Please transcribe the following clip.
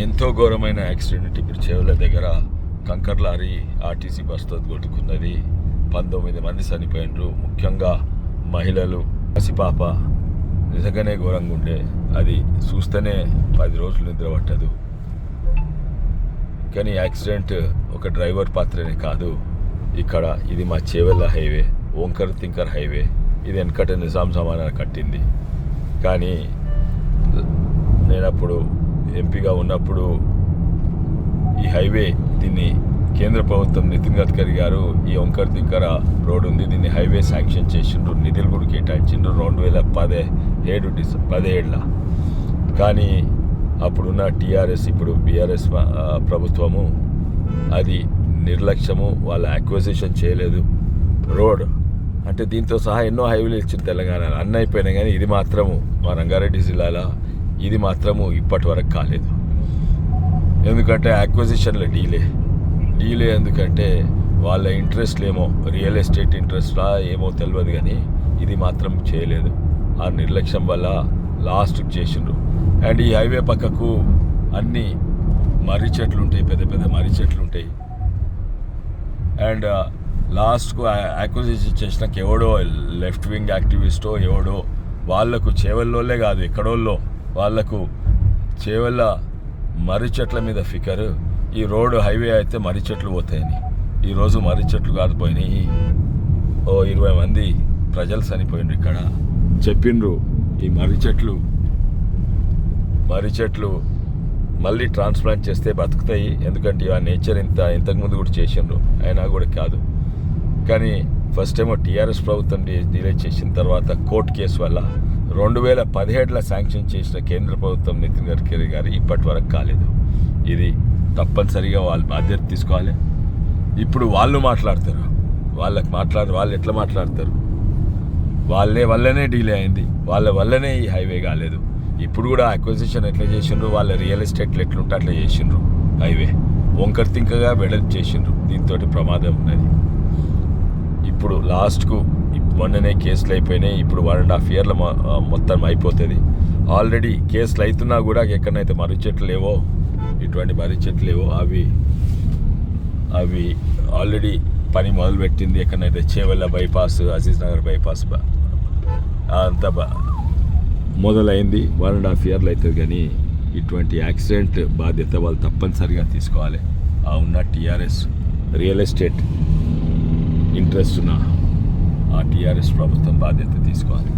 ఎంతో ఘోరమైన యాక్సిడెంట్ ఇప్పుడు చేవల దగ్గర కంకర్ లారీ ఆర్టీసీ బస్తో కొట్టుకున్నది. 19 మంది చనిపోయినరు, ముఖ్యంగా మహిళలు, పసిపాప. నిజంగానే ఘోరంగా ఉండే. అది చూస్తేనే 10 రోజులు నిద్ర పట్టదు. కానీ యాక్సిడెంట్ ఒక డ్రైవర్ పాత్రనే కాదు. ఇక్కడ ఇది మా చేవెళ్ళ హైవే, ఓంకర్ తింకర్ హైవే. ఇది వెనకట నిజాం జమానా కట్టింది. కానీ నేను అప్పుడు ఎంపీగా ఉన్నప్పుడు ఈ హైవే దీన్ని కేంద్ర ప్రభుత్వం నితిన్ గడ్కరీ గారు ఈ ఓంకర్ తింకర రోడ్ ఉంది, దీన్ని హైవే శాంక్షన్ చేసిండ్రు, నిధులు కూడా కేటాయించిండ్రు 2017లో. కానీ అప్పుడున్న టీఆర్ఎస్, ఇప్పుడు బీఆర్ఎస్ ప్రభుత్వము అది నిర్లక్ష్యము, వాళ్ళ అక్విజిషన్ చేయలేదు. రోడ్ అంటే దీంతో సహా ఎన్నో హైవేలు ఇచ్చిన తెలంగాణలో అన్నీ అయిపోయినాయి. కానీ ఇది మాత్రము మా రంగారెడ్డి జిల్లాలో ఇది మాత్రము ఇప్పటి వరకు కాలేదు. ఎందుకంటే అక్విజిషన్లో డీలే ఎందుకంటే వాళ్ళ ఇంట్రెస్ట్లు ఏమో రియల్ ఎస్టేట్ ఇంట్రెస్ట్లా ఏమో తెలియదు. కానీ ఇది మాత్రం చేయలేదు. ఆ నిర్లక్ష్యం వల్ల లాస్ట్కి చేసిండ్రు. అండ్ ఈ హైవే పక్కకు అన్ని మర్రి చెట్లు ఉంటాయి, పెద్ద పెద్ద మర్రి చెట్లు ఉంటాయి. అండ్ లాస్ట్కు అక్విజిషన్ చేసినాక ఎవడో లెఫ్ట్ వింగ్ యాక్టివిస్టో ఎవడో వాళ్లకు చేవెళ్ళోళ్ళే కాదు ఎక్కడోళ్ళో వాళ్లకు చేవెళ్ళ మర్రి చెట్ల మీద ఫికర్. ఈ రోడ్డు హైవే అయితే మర్రి చెట్లు పోతాయని. ఈరోజు మర్రి చెట్లు కాకపోయినాయి. 20 మంది ప్రజలు చనిపోయిండ్రు. ఇక్కడ చెప్పిండ్రు ఈ మర్రి చెట్లు మళ్ళీ ట్రాన్స్ప్లాంట్ చేస్తే బతుకుతాయి. ఎందుకంటే ఆ నేచర్ ఇంతకుముందు కూడా చేసిండ్రు, అయినా కూడా కాదు. కానీ ఫస్ట్ ఏమో టీఆర్ఎస్ ప్రభుత్వం డిలే చేసిన తర్వాత కోర్టు కేసు వల్ల 2017లో శాంక్షన్ చేసిన కేంద్ర ప్రభుత్వం నితిన్ గడ్కరీ గారు ఇప్పటి వరకు కాలేదు. ఇది తప్పనిసరిగా వాళ్ళు బాధ్యత తీసుకోవాలి. ఇప్పుడు వాళ్ళు మాట్లాడతారు, వాళ్ళు ఎట్లా మాట్లాడతారు? వల్లనే డిలే అయింది, వాళ్ళ వల్లనే ఈ హైవే కాలేదు. ఇప్పుడు కూడా అక్విజిషన్ ఎట్లా చేసిండ్రు, వాళ్ళ రియల్ ఎస్టేట్లు ఎట్లుంటే అట్లా చేసిండ్రు. హైవే వంకర్ తింకగా వెడల్పు చేసిండ్రు. దీంతో ప్రమాదం ఉన్నది. ఇప్పుడు లాస్ట్కు మొన్ననే కేసులు అయిపోయినాయి. ఇప్పుడు 1.5 yearలో మొత్తం అయిపోతుంది. ఆల్రెడీ కేసులు అవుతున్నా కూడా ఎక్కడైతే మర్రి చెట్లు లేవో, ఇటువంటి మర్రి చెట్లు లేవో అవి ఆల్రెడీ పని మొదలుపెట్టింది. ఎక్కడైతే చేవెళ్ళ బైపాస్, అజీజ్ నగర్ బైపాస్ అంతా మొదలైంది. 1.5 yearలో అవుతుంది. కానీ ఇటువంటి యాక్సిడెంట్ బాధ్యత వాళ్ళు తప్పనిసరిగా తీసుకోవాలి. ఆ ఉన్న టీఆర్ఎస్ రియల్ ఎస్టేట్ ఇంట్రెస్ట్ ఉన్న ఆ టీఆర్ఎస్ ప్రభుత్వం బాధ్యత తీసుకోవాలి.